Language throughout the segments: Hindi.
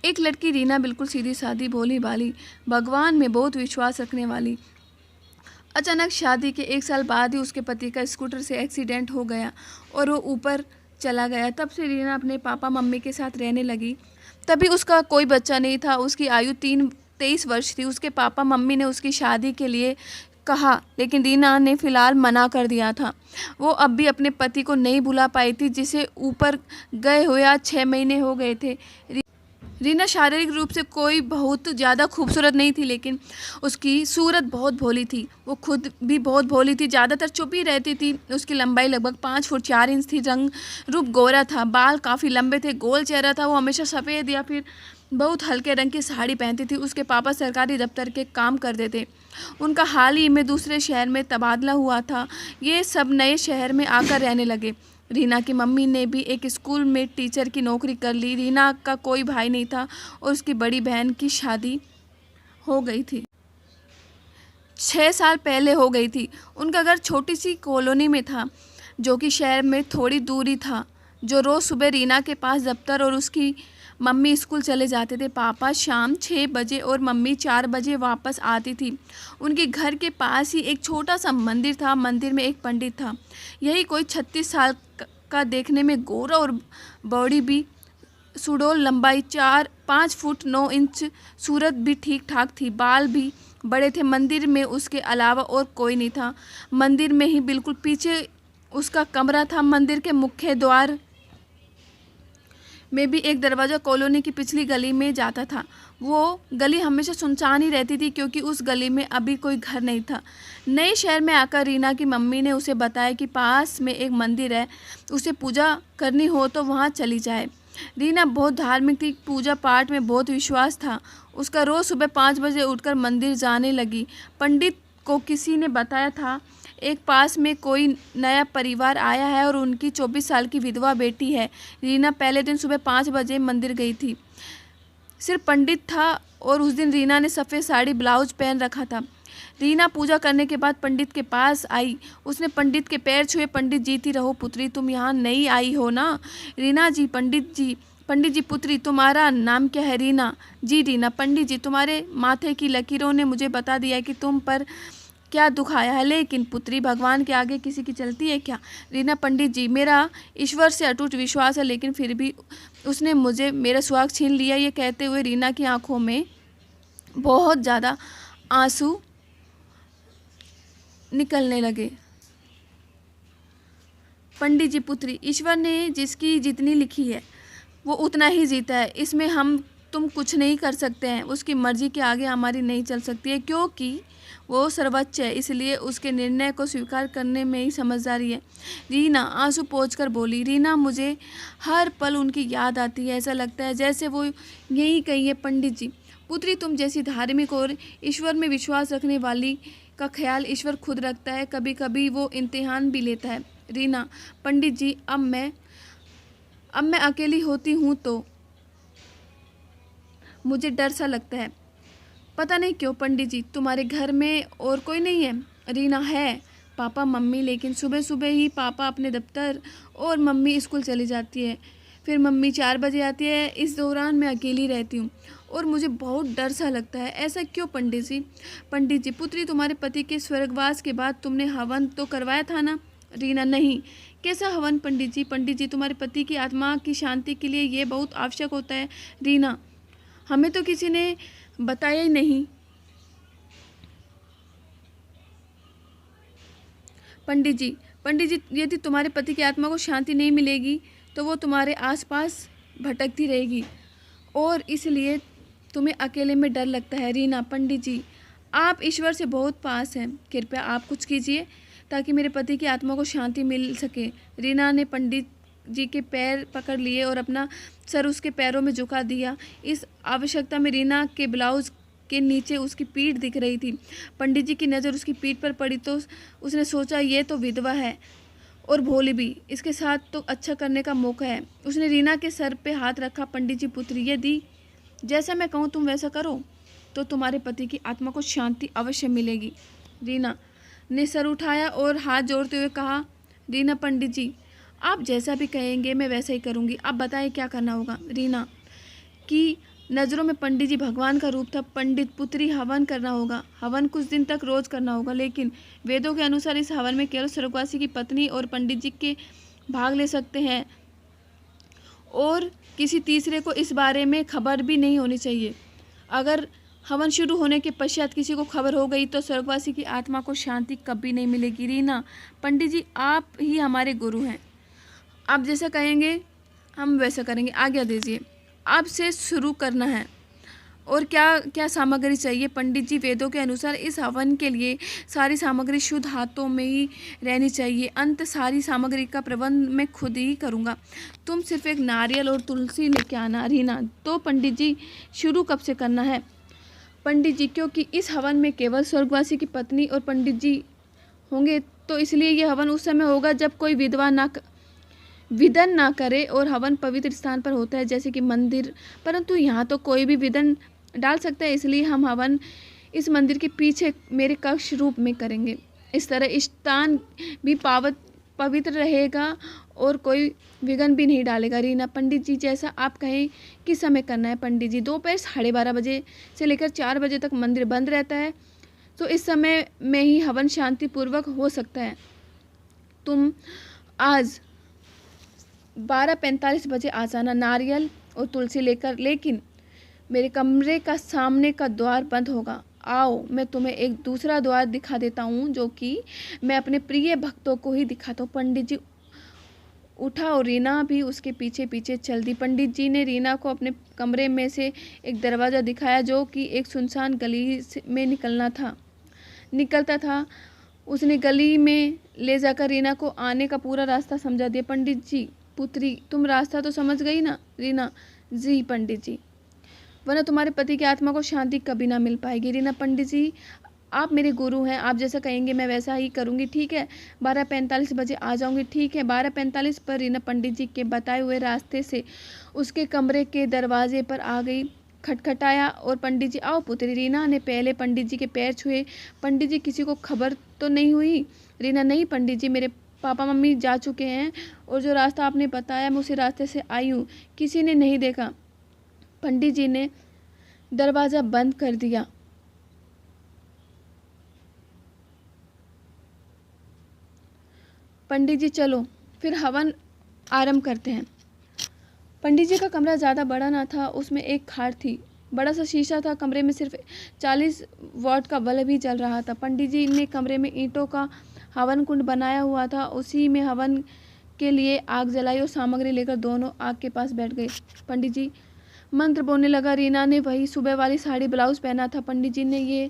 एक लड़की रीना बिल्कुल सीधी सादी, भोली भाली, भगवान में बहुत विश्वास रखने वाली। अचानक शादी के 1 साल बाद ही उसके पति का स्कूटर से एक्सीडेंट हो गया और वो ऊपर चला गया। तब से रीना अपने पापा मम्मी के साथ रहने लगी। तभी उसका कोई बच्चा नहीं था। उसकी आयु 23 वर्ष थी। उसके पापा मम्मी ने उसकी शादी के लिए कहा, लेकिन रीना ने फ़िलहाल मना कर दिया था। वो अब भी अपने पति को नहीं भुला पाई थी, जिसे ऊपर गए हुए आज 6 महीने हो गए थे। रीना शारीरिक रूप से कोई बहुत ज़्यादा खूबसूरत नहीं थी, लेकिन उसकी सूरत बहुत भोली थी। वो खुद भी बहुत भोली थी, ज़्यादातर चुप ही रहती थी। उसकी लंबाई लगभग 5 फुट 4 इंच थी। रंग रूप गोरा था, बाल काफ़ी लंबे थे, गोल चेहरा था। वो हमेशा सफ़ेद या फिर बहुत हल्के रंग की साड़ी पहनती थी। उसके पापा सरकारी दफ्तर के काम करते थे। उनका हाल ही में दूसरे शहर में तबादला हुआ था। ये सब नए शहर में आकर रहने लगे। रीना की मम्मी ने भी एक स्कूल में टीचर की नौकरी कर ली। रीना का कोई भाई नहीं था और उसकी बड़ी बहन की शादी हो गई थी, 6 साल पहले हो गई थी। उनका घर छोटी सी कॉलोनी में था, जो कि शहर में थोड़ी दूरी था। जो रोज़ सुबह रीना के पास दफ्तर और उसकी मम्मी स्कूल चले जाते थे। पापा शाम 6 बजे और मम्मी 4 बजे वापस आती थी। उनके घर के पास ही एक छोटा सा मंदिर था। मंदिर में एक पंडित था। यही कोई 36 साल का, देखने में गोरा और बॉडी भी सुडौल, लंबाई 5 फुट 9 इंच, सूरत भी ठीक ठाक थी, बाल भी बड़े थे। मंदिर में उसके अलावा और कोई नहीं था। मंदिर में ही बिल्कुल पीछे उसका कमरा था। मंदिर के मुख्य द्वार में भी एक दरवाज़ा कॉलोनी की पिछली गली में जाता था। वो गली हमेशा सुनसान ही रहती थी, क्योंकि उस गली में अभी कोई घर नहीं था। नए शहर में आकर रीना की मम्मी ने उसे बताया कि पास में एक मंदिर है, उसे पूजा करनी हो तो वहाँ चली जाए। रीना बहुत धार्मिक थी, पूजा पाठ में बहुत विश्वास था। उसका रोज़ सुबह 5 बजे उठकर मंदिर जाने लगी। पंडित को किसी ने बताया था एक पास में कोई नया परिवार आया है और उनकी 24 साल की विधवा बेटी है। रीना पहले दिन सुबह 5 बजे मंदिर गई थी। सिर्फ पंडित था और उस दिन रीना ने सफ़ेद साड़ी ब्लाउज पहन रखा था। रीना पूजा करने के बाद पंडित के पास आई। उसने पंडित के पैर छुए। पंडित जीती रहो पुत्री, तुम यहाँ नई आई हो ना? रीना जी। पंडित जी पुत्री, तुम्हारा नाम क्या है? रीना जी। रीना। पंडित जी, तुम्हारे माथे की लकीरों ने मुझे बता दिया कि तुम पर क्या दुख आया है, लेकिन पुत्री भगवान के आगे किसी की चलती है क्या? रीना। पंडित जी, मेरा ईश्वर से अटूट विश्वास है, लेकिन फिर भी उसने मुझे मेरा सुहाग छीन लिया। ये कहते हुए रीना की आंखों में बहुत ज़्यादा आंसू निकलने लगे। पंडित जी पुत्री, ईश्वर ने जिसकी जितनी लिखी है वो उतना ही जीता है। इसमें तुम कुछ नहीं कर सकते हैं। उसकी मर्जी के आगे हमारी नहीं चल सकती है, क्योंकि वो सर्वोच्च है। इसलिए उसके निर्णय को स्वीकार करने में ही समझदारी है। रीना आंसू पोंछकर बोली। रीना, मुझे हर पल उनकी याद आती है। ऐसा लगता है जैसे वो यहीं कहीं है। पंडित जी पुत्री, तुम जैसी धार्मिक और ईश्वर में विश्वास रखने वाली का ख्याल ईश्वर खुद रखता है। कभी कभी वो इम्तिहान भी लेता है। रीना। पंडित जी, अब मैं अकेली होती हूँ तो मुझे डर सा लगता है। पता नहीं क्यों। पंडित जी, तुम्हारे घर में और कोई नहीं है? रीना। है, पापा मम्मी, लेकिन सुबह सुबह ही पापा अपने दफ्तर और मम्मी स्कूल चली जाती है। फिर मम्मी 4 बजे आती है। इस दौरान मैं अकेली रहती हूँ और मुझे बहुत डर सा लगता है। ऐसा क्यों पंडित जी? पंडित जी पुत्री, तुम्हारे पति के स्वर्गवास के बाद तुमने हवन तो करवाया था ना? रीना। नहीं। कैसा हवन पंडित जी? पंडित जी, तुम्हारे पति की आत्मा की शांति के लिए ये बहुत आवश्यक होता है। रीना। हमें तो किसी ने बताया ही नहीं। पंडित जी यदि तुम्हारे पति की आत्मा को शांति नहीं मिलेगी तो वो तुम्हारे आसपास भटकती रहेगी और इसलिए तुम्हें अकेले में डर लगता है। रीना। पंडित जी, आप ईश्वर से बहुत पास हैं, कृपया आप कुछ कीजिए ताकि मेरे पति की आत्मा को शांति मिल सके। रीना ने पंडित जी के पैर पकड़ लिए और अपना सर उसके पैरों में झुका दिया। इस आवश्यकता में रीना के ब्लाउज के नीचे उसकी पीठ दिख रही थी। पंडित जी की नज़र उसकी पीठ पर पड़ी तो उसने सोचा, ये तो विधवा है और भोली भी, इसके साथ तो अच्छा करने का मौका है। उसने रीना के सर पे हाथ रखा। पंडित जी पुत्री, यदि जैसा मैं कहूँ तुम वैसा करो तो तुम्हारे पति की आत्मा को शांति अवश्य मिलेगी। रीना ने सर उठाया और हाथ जोड़ते हुए कहा। रीना। पंडित जी, आप जैसा भी कहेंगे मैं वैसा ही करूँगी। आप बताएं क्या करना होगा? रीना। कि नज़रों में पंडित जी भगवान का रूप था। पंडित पुत्री, हवन करना होगा। हवन कुछ दिन तक रोज करना होगा, लेकिन वेदों के अनुसार इस हवन में केवल स्वर्गवासी की पत्नी और पंडित जी के भाग ले सकते हैं और किसी तीसरे को इस बारे में खबर भी नहीं होनी चाहिए। अगर हवन शुरू होने के पश्चात किसी को खबर हो गई तो स्वर्गवासी की आत्मा को शांति कभी नहीं मिलेगी। रीना, पंडित जी आप ही हमारे गुरु हैं। आप जैसा कहेंगे हम वैसा करेंगे। आज्ञा दीजिए। आपसे शुरू करना है। और क्या क्या सामग्री चाहिए? पंडित जी, वेदों के अनुसार इस हवन के लिए सारी सामग्री शुद्ध हाथों में ही रहनी चाहिए। अंत सारी सामग्री का प्रबंध मैं खुद ही करूँगा। तुम सिर्फ एक नारियल और तुलसी लेके आना। रीना, तो पंडित जी शुरू कब से करना है? पंडित जी, क्योंकि इस हवन में केवल स्वर्गवासी की पत्नी और पंडित जी होंगे, तो इसलिए यह हवन उस समय होगा जब कोई विधन ना करे और हवन पवित्र स्थान पर होता है, जैसे कि मंदिर। परंतु यहाँ तो कोई भी विधन डाल सकता है, इसलिए हम हवन इस मंदिर के पीछे मेरे कक्ष रूप में करेंगे। इस तरह स्थान भी पवित्र रहेगा और कोई विघ्न भी नहीं डालेगा। रीना, पंडित जी जैसा आप कहें। किस समय करना है? पंडित जी, दोपहर 12:30 बजे से लेकर 4 बजे तक मंदिर बंद रहता है, तो इस समय में ही हवन शांतिपूर्वक हो सकता है। तुम आज 12:45 बजे आ जाना, नारियल और तुलसी लेकर। लेकिन मेरे कमरे का सामने का द्वार बंद होगा। आओ, मैं तुम्हें एक दूसरा द्वार दिखा देता हूँ, जो कि मैं अपने प्रिय भक्तों को ही दिखाता हूँ। पंडित जी उठा और रीना भी उसके पीछे पीछे चल दी। पंडित जी ने रीना को अपने कमरे में से एक दरवाज़ा दिखाया, जो कि एक सुनसान गली में निकलता था। उसने गली में ले जाकर रीना को आने का पूरा रास्ता समझा दिया। पंडित जी, पुत्री तुम रास्ता तो समझ गई ना? रीना, जी पंडित जी, वरना तुम्हारे पति की आत्मा को शांति कभी ना मिल पाएगी। रीना, पंडित जी आप मेरे गुरु हैं, आप जैसा कहेंगे मैं वैसा ही करूँगी। ठीक है, 12:45 बजे आ जाऊँगी। ठीक है। 12:45 पर रीना पंडित जी के बताए हुए रास्ते से उसके कमरे के दरवाजे पर आ गई। खटखटाया और पंडित जी, आओ पुत्री। रीना ने पहले पंडित जी के पैर छुए। पंडित जी, किसी को खबर तो नहीं हुई? रीना, नहीं पंडित जी, मेरे पापा मम्मी जा चुके हैं और जो रास्ता आपने बताया मैं उसी रास्ते से आई हूँ, किसी ने नहीं देखा। पंडित जी ने दरवाज़ा बंद कर दिया। पंडित जी चलो फिर हवन आरंभ करते हैं। पंडित जी का कमरा ज़्यादा बड़ा ना था, उसमें एक खाट थी, बड़ा सा शीशा था। कमरे में सिर्फ 40 वाट का बल्ब ही जल रहा था। पंडित जी ने कमरे में ईंटों का हवन कुंड बनाया हुआ था, उसी में हवन के लिए आग जलाई और सामग्री लेकर दोनों आग के पास बैठ गए। पंडित जी मंत्र बोलने लगा। रीना ने वही सुबह वाली साड़ी ब्लाउज पहना था। पंडित जी ने ये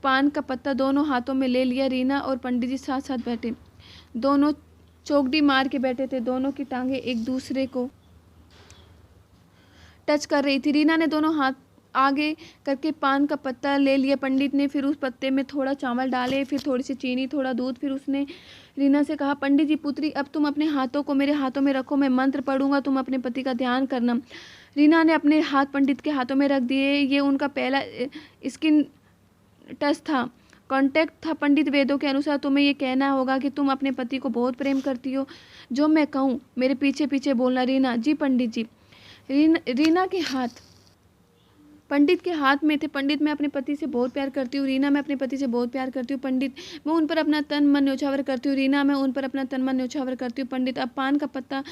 पान का पत्ता दोनों हाथों में ले लिया। रीना और पंडित जी साथ साथ बैठे, दोनों चौकड़ी मार के बैठे थे। दोनों की टांगें एक दूसरे को टच कर रही थी। रीना ने दोनों हाथ आगे करके पान का पत्ता ले लिया। पंडित ने फिर उस पत्ते में थोड़ा चावल डाले, फिर थोड़ी सी चीनी, थोड़ा दूध। फिर उसने रीना से कहा, पंडित जी पुत्री अब तुम अपने हाथों को मेरे हाथों में रखो, मैं मंत्र पढ़ूंगा, तुम अपने पति का ध्यान करना। रीना ने अपने हाथ पंडित के हाथों में रख दिए। ये उनका पहला स्किन टच था, कांटेक्ट था। पंडित, वेदों के अनुसार तुम्हें ये कहना होगा कि तुम अपने पति को बहुत प्रेम करती हो। जो मैं कहूँ मेरे पीछे पीछे बोलना। रीना, जी पंडित जी। रीना के हाथ पंडित के हाथ में थे। पंडित, मैं अपने पति से बहुत प्यार करती हूँ। रीना, मैं अपने पति से बहुत प्यार करती हूँ। पंडित, मैं उन पर अपना तन मन न्यौछावर करती हूँ। रीना, मैं उन पर अपना तन मन न्यौछावर करती हूँ। पंडित, अब पान का पत्ता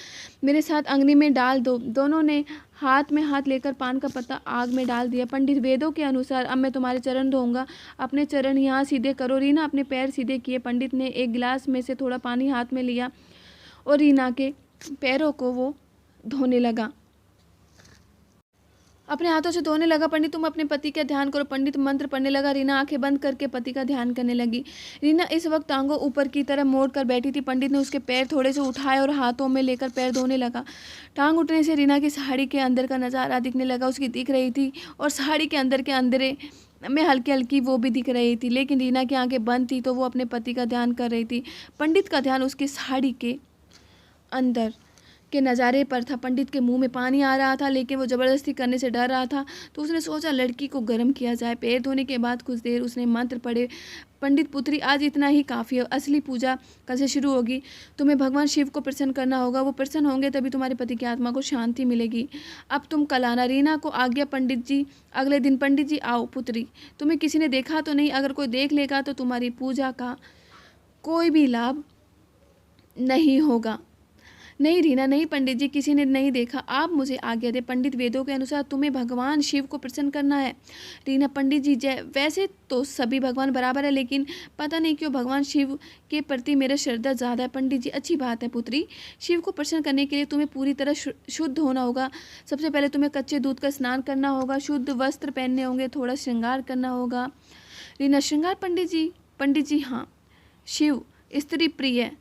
मेरे साथ अग्नि में डाल दो। दोनों ने हाथ में हाथ लेकर पान का पत्ता आग में डाल दिया। पंडित, वेदों के अनुसार अब मैं तुम्हारे चरण धोऊंगा, अपने चरण यहाँ सीधे करो। रीना अपने पैर सीधे किए। पंडित ने एक गिलास में से थोड़ा पानी हाथ में लिया और रीना के पैरों को वो धोने लगा, अपने हाथों से धोने लगा। पंडित, तुम अपने पति का ध्यान करो। पंडित मंत्र पढ़ने लगा। रीना आंखें बंद करके पति का ध्यान करने लगी। रीना इस वक्त टांगों ऊपर की तरफ मोड़ कर बैठी थी। पंडित ने उसके पैर थोड़े से उठाए और हाथों में लेकर पैर धोने लगा। टांग उठने से रीना की साड़ी के अंदर का नज़ारा दिखने लगा। उसकी दिख रही थी और साड़ी के अंदर के अंधेरे में हल्की हल्की वो भी दिख रही थी, लेकिन रीना की आंखें बंद थी तो वो अपने पति का ध्यान कर रही थी। पंडित का ध्यान उसकी साड़ी के अंदर के नज़ारे पर था। पंडित के मुंह में पानी आ रहा था, लेकिन वो ज़बरदस्ती करने से डर रहा था। तो उसने सोचा लड़की को गर्म किया जाए। पैर धोने के बाद कुछ देर उसने मंत्र पढ़े। पंडित पुत्री, आज इतना ही काफ़ी है, असली पूजा कल से शुरू होगी। तुम्हें भगवान शिव को प्रसन्न करना होगा, वो प्रसन्न होंगे तभी तुम्हारे पति की आत्मा को शांति मिलेगी। अब तुम कल आना। रीना को आज्ञा। पंडित जी अगले दिन, पंडित जी आओ पुत्री, तुम्हें किसी ने देखा तो नहीं? अगर कोई देख लेगा तो तुम्हारी पूजा का कोई भी लाभ नहीं होगा। नहीं रीना, नहीं पंडित जी, किसी ने नहीं देखा, आप मुझे आज्ञा दे। पंडित, वेदों के अनुसार तुम्हें भगवान शिव को प्रसन्न करना है। रीना, पंडित जी जय, वैसे तो सभी भगवान बराबर है, लेकिन पता नहीं क्यों भगवान शिव के प्रति मेरा श्रद्धा ज़्यादा है। पंडित जी, अच्छी बात है पुत्री, शिव को प्रसन्न करने के लिए तुम्हें पूरी तरह शुद्ध होना होगा। सबसे पहले तुम्हें कच्चे दूध का स्नान करना होगा, शुद्ध वस्त्र पहनने होंगे, थोड़ा श्रृंगार करना होगा। रीना, श्रृंगार पंडित जी? पंडित जी हाँ, शिव स्त्री प्रिय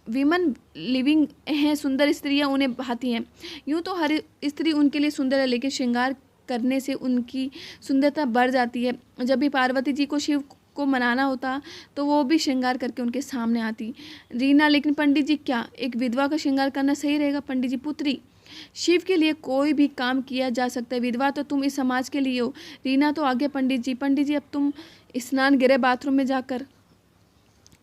विमन लिविंग हैं, सुंदर स्त्रियां उन्हें भाती हैं। यूँ तो हर स्त्री उनके लिए सुंदर है, लेकिन श्रृंगार करने से उनकी सुंदरता बढ़ जाती है। जब भी पार्वती जी को शिव को मनाना होता तो वो भी श्रृंगार करके उनके सामने आती। रीना, लेकिन पंडित जी क्या एक विधवा का श्रृंगार करना सही रहेगा? पंडित जी, पुत्री शिव के लिए कोई भी काम किया जा सकता है, विधवा तो तुम इस समाज के लिए हो। रीना, तो आगे पंडित जी। पंडित जी, अब तुम स्नान गृह बाथरूम में जाकर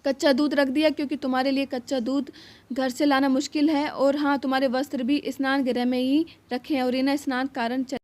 कच्चा दूध रख दिया, क्योंकि तुम्हारे लिए कच्चा दूध घर से लाना मुश्किल है। और हाँ, तुम्हारे वस्त्र भी स्नान गृह में ही रखे हैं। और रीना, स्नान कारण